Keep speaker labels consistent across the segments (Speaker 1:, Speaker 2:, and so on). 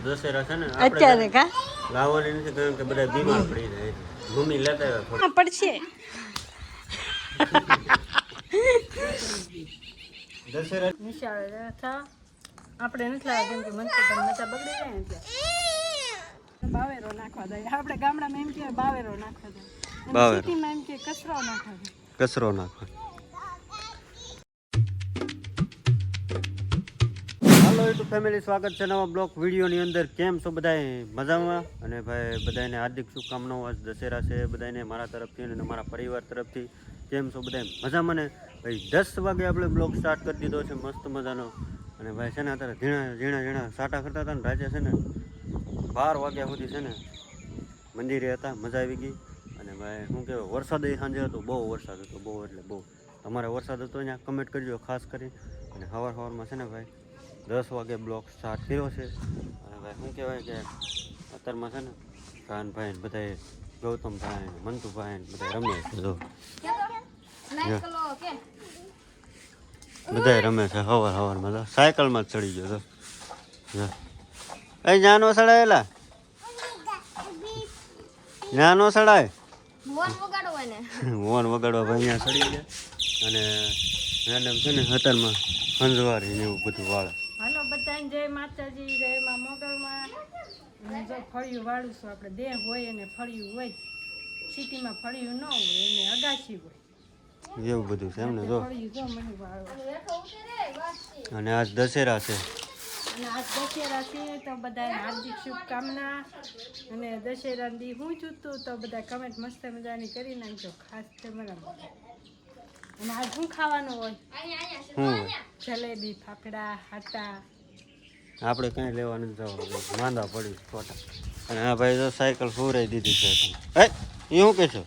Speaker 1: દશેરા છે ને
Speaker 2: અત્યારે કા
Speaker 1: લાવવાની નથી કારણ કે બધા બીમાર પડી જાય ભૂમિ લેતા આવ્યા
Speaker 2: પડશે
Speaker 1: દશેરા
Speaker 2: નિશાળ થા આપણે નથી લાવ્યા કેમ કે મનસુખભાઈ મચા બગડી જાય ને ત્યાં બાવેરો નાખવા દે આપણે ગામડામાં એમ કે બાવેરો નાખવા દે
Speaker 1: બાવેરો.
Speaker 2: સિટીમાં એમ કે કચરો નાખવા દે
Speaker 1: કચરો નાખો. હાલો યુટ્યુબ ફેમિલી, સ્વાગત છે નવા બ્લોગ વિડીયોની અંદર. કેમ છો બધાય? મજામાં? અને ભાઈ બધાને હાર્દિક શુભકામનાઓ. આજ દશેરા છે બધાને મારા તરફથી અને મારા પરિવાર તરફથી. કેમ છો બધાય? મજામાં ને? ભાઈ 10 વાગે આપણે બ્લોગ સ્ટાર્ટ કરી દીધો છે મસ્ત મજાનો. અને ભાઈ છે ને અત્યારે ઝીણા સાટા કરતા હતા ને રાજે છે ને 12 વાગ્યા સુધી છે ને મંદિરે હતા. મજા આવી ગઈ. અને ભાઈ શું કહેવાય, વરસાદ સાંજે હતો, બહુ વરસાદ હતો, બહુ એટલે બહુ. તમારે વરસાદ હતો અહીંયા કમેન્ટ કરજો ખાસ કરી. અને સવારમાં છે ને ભાઈ 10 વાગે બ્લોગ સ્ટાર્ટ કર્યો છે. અને ભાઈ શું કહેવાય કે અત્યારમાં છે ને કાનભાઈ ને બધાએ ગૌતમભાઈ ને મંતુભાઈ ને બધા રમે છે. જો બધા રમે છે સવારમાં. તો સાયકલમાં જ ચડી ગયો તો. એ જ્યાં નો સડાયેલા, જ્યાં નો સડાય વોન વગાડવા ભાઈ અહીંયા ચડી ગયા. અને મેડમ છે ને અત્યારમાં હંજવારી ને એવું બધું વાળે.
Speaker 2: હાલો બધાને જય માતાજી, જય માં મોગલમાં. અને જો ફળિયું વાળું છું આપણે, દેહ હોય અને ફળિયું હોય. સિટીમાં ફળિયું ન હોય એને અગાસી હોય
Speaker 1: એવું બધું છે એમ ને. જો
Speaker 2: ફળિયું જો મને વાળો.
Speaker 1: અને આજ દશેરા છે.
Speaker 2: અને આજ દશેરા છે તો બધાને હાર્દિક શુભકામના. અને દશેરા દી હું ચૂતું તો બધા કમેન્ટ મસ્ત મજાની કરી નાખજો ખાસ તમારા. અને આજ શું ખાવાનું હોય? જલેબી, ફાફડા, હાટા.
Speaker 1: આપણે કઈ લેવા નથી જવાનું, માંદા પડી ખોટા. અને આ ભાઈ તો સાયકલ ફૂરાઈ દીધી છે. એ શું કે છો?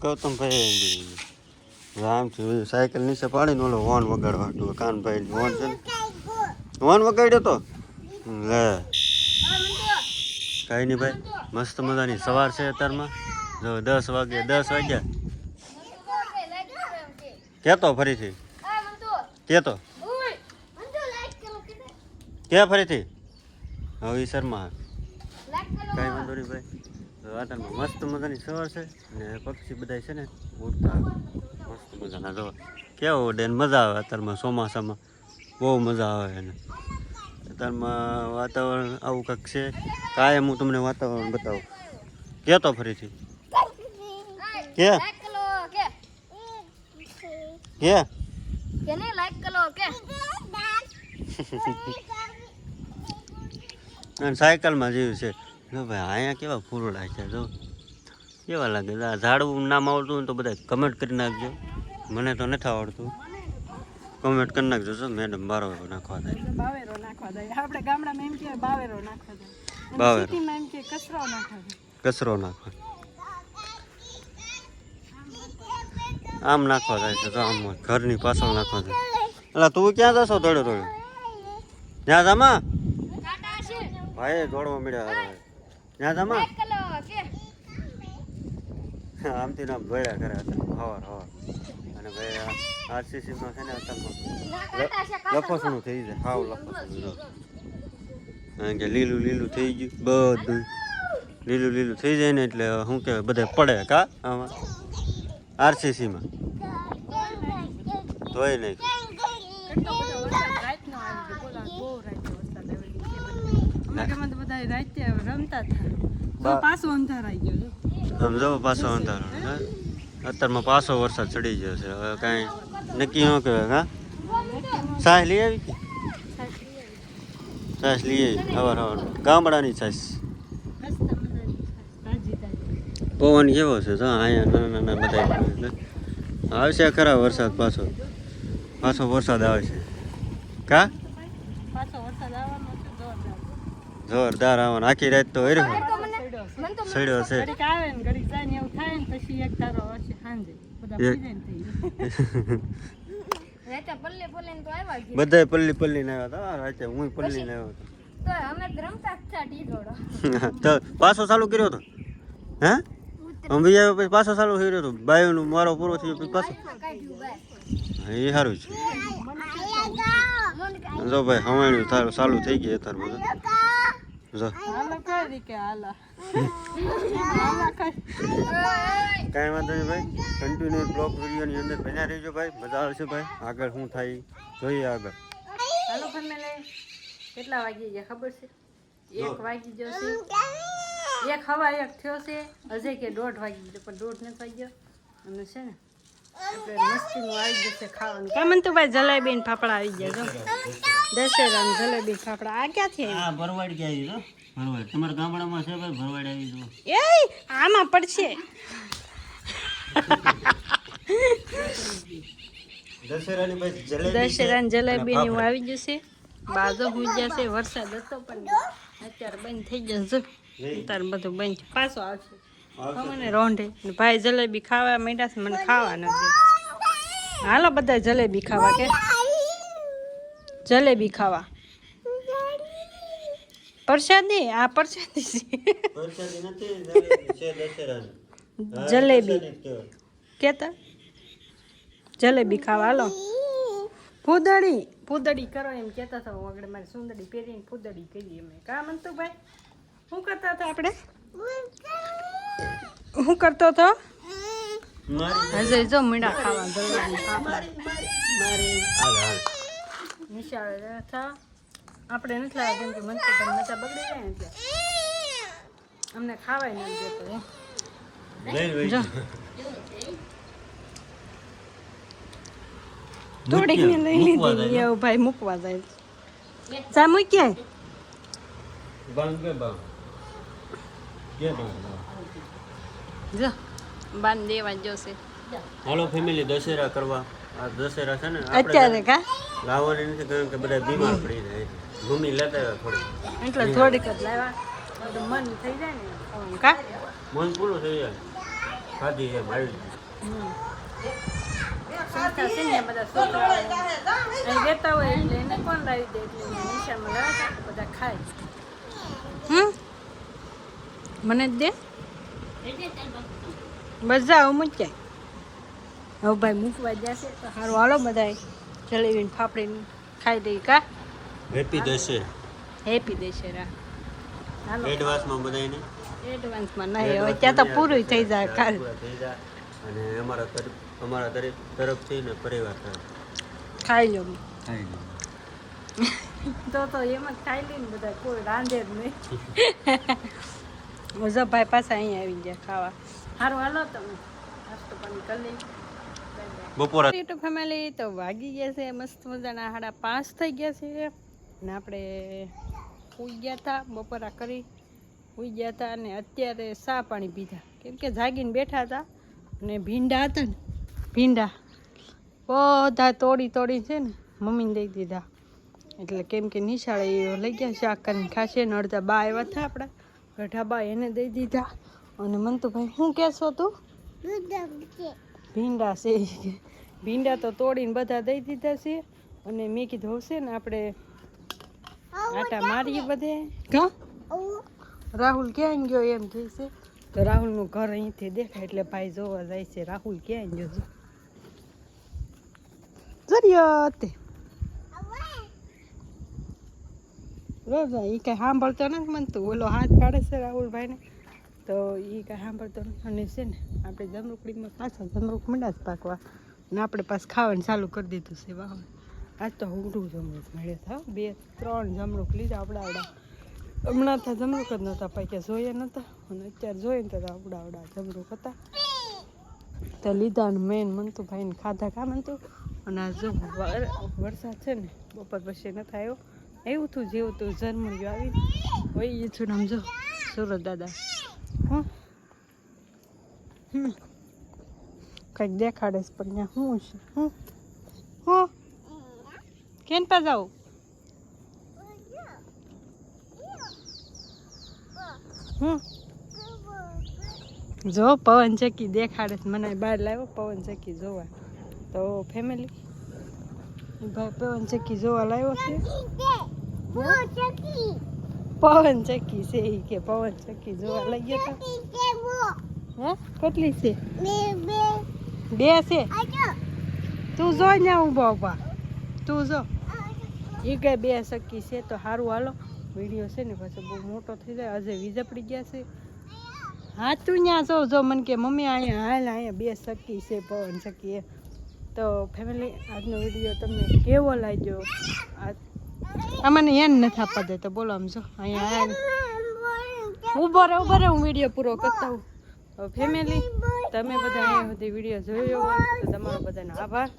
Speaker 1: ગૌતમભાઈ રામથી સાયકલ નીચે પાડીને ઓલો હોર્ન વગાડવા હતું. કાનભાઈ હોર્ન છે ને, હોર્ન વગાડ્યો તો લે. કાંઈ નહીં ભાઈ, મસ્ત મજાની સવાર છે અત્યારમાં. જો 10 વાગ્યા કેતો ફરીથી કેતો કે ફરીથી હવે શર્મા કાંઈ વાંધો નહીં ભાઈ. વાતાવરણ મસ્ત મજાની સવાર છે. અને પક્ષી બધા છે ને ઉડતા મસ્ત મજાના. જો કેવું ઉડે ને મજા આવે. અત્યારમાં ચોમાસામાં બહુ મજા આવે. એને અત્યારમાં વાતાવરણ આવું કંઈક છે. કાયમ હું તમને વાતાવરણ બતાવું. કેતો ફરીથી કે અને સાયકલમાં જેવું છે. જો ભાઈ અહીંયા કેવા ફૂલડા છે, જો કેવા લાગે. ઝાડવું નામ આવડતું હોય તો બધા કમેન્ટ કરી નાખજો. મને તો નથી આવડતું, કમેન્ટ કરી નાખજો. જો મેડમ બાવેરો નાખવા દે.
Speaker 2: બાવેરો નાખવા દે. આપણે ગામડામાં એમ કે બાવેરો નાખવા દે.
Speaker 1: બાવેરો.
Speaker 2: સિટીમાં એમ કે કચરો નાખવા દે.
Speaker 1: કચરો નાખવા આમ નાખવા જાય છે. તો આમ ઘરની પાછળ નાખવા જાય. એટલે તું ક્યાં જશો? થોડું જ્યાં જમા ભાઈ દોડવા મળ્યા. જ્યાં જમા આમથી નામ દોડ્યા કરે હવાર. અને ભાઈ આરસીસીમાં છે ને અત્યારમાં લફસણું થઈ જાય. હાવ લફસણું. કારણ કે લીલું થઈ ગયું બધું. લીલું થઈ જાય ને એટલે શું કહેવાય, બધા પડે કા આમાં આરસીસીમાં ધોઈ નહીં. સમજો પાછો અંધારો. અત્યારમાં પાછો વરસાદ ચડી ગયો છે. હવે કાંઈ નક્કી ન કહેવાય. હા છાશ લઈ આવી, છાશ લઈ આવી સવાર ગામડાની છાશ. પવન કેવો છે તો અહીંયા નાના બધા આવશે ખરા વરસાદ. પાછો વરસાદ આવે છે કા જોરદાર આવવાનો. આખી રાત તો સડ્યો છે. બધા પલ્લી ને આવ્યા હતા રાતે. હું પલ્લી ને આવ્યો હતો. પાછો ચાલુ કર્યો હતો. હે અંબી આવ્યો પછી પાછો ચાલુ કર્યો હતો. બાયુનું મારો પૂરો થયો પછી પાછો. એ સારું છે. જો ભાઈ હવાણ્યું તારું ચાલુ થઈ ગયું તાર બધું જો
Speaker 2: હાલો કરી કે હાલો હાલો કઈ
Speaker 1: કાંઈ વાંધો નહીં ભાઈ કન્ટિન્યુ બ્લોગ વિડીયોની અંદર બન્યા રહેજો ભાઈ મજા આવશે ભાઈ આગળ શું થાય જોઈએ આગળ
Speaker 2: હાલો ફેમિલી કેટલા વાગી ગયા ખબર છે 1 વાગી ગયો છે 1 હવા 1 થયો છે હજી કે 1:30 વાગી ગયો પણ 1:30 નથી વાગ્યો અને છે ને આપણે મસ્તીનું આવી જશે ખાવાનું કેમ તો ભાઈ જલેબી ને ફાફડા આવી ગયા જો દશેરા ને જલેબી ફાફડા આ ક્યાંથી
Speaker 1: હા ભરવાડ ક્યાં આવી ભરવાડ તમારા ગામડામાં છે ભાઈ ભરવાડ આવી જો
Speaker 2: એ આમાં પડશે
Speaker 1: દશેરાની ભાઈ જલેબી
Speaker 2: દશેરાની જલેબી ની આવી જશે બાજો હોઈ જશે વરસાદ હતો પણ અત્યારે બંધ થઈ જશે અત્યારે બધું બંધ પાછો આવશે મને રોંઢે ભાઈ જલેબી ખાવા માંડ્યા છે મને ખાવા નથી હાલો બધા જલેબી ખાવા કે જલેબી ખાવા પ્રસાદી આ પ્રસાદી
Speaker 1: પ્રસાદી નથી જલેબી છે દશેરાની
Speaker 2: જલેબી કેતા જલેબી ખાવા હાલો ફૂદડી કરો એમ કહેતા હતા આગળ મારી સુંદરી પહેરીને ફૂદડી કરી અમે કા મનતું ભાઈ શું કરતા હતા આપણે શું કરતો હતો હજે જો મીઠા ખાવા જલેબી ફાફડા નિશાળે હતા આપણે નથી લાવ્યા કેમ કે મન તો પણ મજા બગડી જાય ને એટલે અમને ખાવાય નથી જતો જો થોડીક ને લઈ લીધી એવું ભાઈ મૂકવા જાય જા મૂક્યા
Speaker 1: બાંગ કે બાંગ કે બાંગ
Speaker 2: જો બાન દેવા જોશે
Speaker 1: હાલો ફેમિલી દશેરા કરવા આ દશેરા છે ને
Speaker 2: અત્યારે કા
Speaker 1: લાવવાની નથી કારણ કે બધા બીમાર પડી જાય ભૂમિ લેતા આવ્યા થોડી
Speaker 2: એટલે થોડીક જ લાવ્યા બધું મન થઈ જાય ને ખાવાનું કા
Speaker 1: મન પૂરું થઈ જાય ખાધી એમ આવી
Speaker 2: સંસ્થા છે ને બધા છોકરાઓ અહીં રહેતા હોય એટલે એને કોણ લાવી દે એટલે નિશાળમાં લાવતા બધા ખાય મને જ દે બસ જાઓ મૂક્યા હવે ભાઈ મૂકવા જશે તો સારું હાલો બધા જલેબી ફાફડીને ખાઈ દઈ કા
Speaker 1: હેપી દશે
Speaker 2: હેપી દશેરા હાલો
Speaker 1: એડવાન્સમાં બધાને
Speaker 2: એડવાન્સમાં નહીં હવે ત્યાં તો પૂરું થઈ જાય કાલ
Speaker 1: થઈ જાય અને અમારા તરફથી ને પરિવાર તરફ
Speaker 2: ખાઈ લો
Speaker 1: ખાઈ લો
Speaker 2: તો એમ જ ખાઈ લઈને બધા કોઈ રાંધે જ નહીં મુઝફભાઈ પાછા અહીંયા આવી ગયા ખાવા સારું હાલો તમે નાસ્તો પાણી કરી લઈ
Speaker 1: બપોરા
Speaker 2: યુટ્યુબ ફેમિલી તો વાગી ગયા છે મસ્ત મજાના 5:30 થઈ ગયા છે અને આપણે સૂઈ ગયા હતા બપોરા કરી સૂઈ ગયા હતા અને અત્યારે ચા પાણી પીધા કેમ કે જાગીને બેઠા હતા અને ભીંડા હતા ને ભીંડા બધા તોડી છે ને મમ્મીને દઈ દીધા એટલે કેમ કે નિશાળે એ લઈ ગયા શાક કરીને ખાશે ને અડધા બા આવ્યા હતા આપણા ગઢા બા એને દઈ દીધા અને મન તો ભાઈ શું કહેશો તું ભીંડા છે ભીંડા તો તોડીને બધા દઈ દીધા છે અને મેં કીધું હશે ને આપણે આટા મારીએ બધે કા રાહુલ ક્યાં ગયો એમ કહે છે તો રાહુલનું ઘર અહીંથી દેખાય એટલે ભાઈ જોવા જાય છે રાહુલ ક્યાં ગયો જરિયો તે રોજ એ કાંઈ સાંભળતો નથી મનતું ઓલો હાથ પાડે છે રાહુલભાઈને તો એ કાંઈ સાંભળતો નથી અને છે ને આપણે જમરૂકડીમાં પાછા જમરૂક મીંડા જ પાકવા અને આપણે પાછું ખાવાનું ચાલુ કરી દીધું છે વાહ આજ તો ઊંડું જમરૂક મળે હતા 2-3 જમરૂક લીધા આવડા હમણાં તો જમરૂક જ નહોતા પાક્યા જોયા નહોતા અને અત્યારે જોઈએ ને તો આવડા જમરૂક હતા તો લીધા ને મેન મનતું ભાઈને ખાધા કા મનતું અને આ જો વરસાદ છે ને બપોર પછી નથી આવ્યો એવું હતું જેવું તું ઝરમરિયું આવી હોય છું આમ જો સુરત દાદા કંઈક દેખાડે છે પણ ત્યાં શું છે કેમ પા જાઉં જો પવન ચક્કી દેખાડે છે મને બહાર લાવ્યો પવન ચક્કી જોવા તો ફેમિલી ભાઈ પવન ચક્કી જોવા લાવ્યો છે પવન ચક્કી છે એ કે પવન ચક્કી જોવા લઈ ગયો હે કેટલી છે 2 છે તું જો ને ઊભા તું જો એ કઈ 2 સખી છે તો સારું હાલો વિડીયો છે ને પાછો બહુ મોટો થઈ જાય આજે વીજ પડી ગયા છે હા તું ત્યાં જો મને કે મમ્મી અહીંયા અહીંયા 2 સખી છે પવન સખી તો ફેમિલી આજનો વિડીયો તમને કેવો લાગ્યો મને એન નથી આપવા દે તો બોલો આમ જો અહીંયા ઉભો રહે હું વિડીયો પૂરો કરતા હું ફેમિલી તમે બધા અહીંયા સુધી વિડીયો જોયો હોય તો તમારો બધાનો આભાર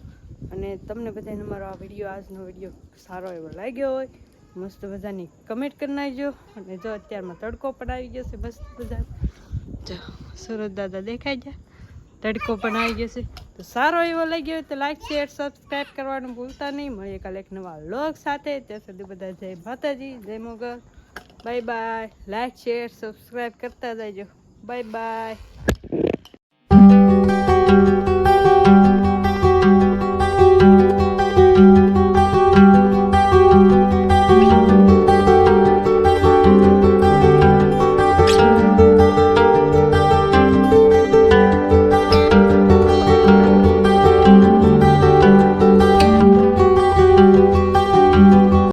Speaker 2: અને તમને બધાને મારો આ વિડીયો આજનો વિડીયો સારો એવો લાગ્યો હોય મસ્ત બધાની કમેન્ટ કરી નાખજો અને જો અત્યારમાં તડકો પણ આવી ગયો છે બસ બધા જો સુરત દાદા દેખાઈ ગયા તડકો પણ આવી ગયો છે તો સારો એવો લાગ્યો હોય તો લાઈક શેર સબસ્ક્રાઈબ કરવાનું ભૂલતા નહીં મળીએ કાલે એક નવા વ્લોગ સાથે ત્યાં સુધી બધા જય માતાજી જય Mogal bye bye like share subscribe કરતા જજો બાય બાય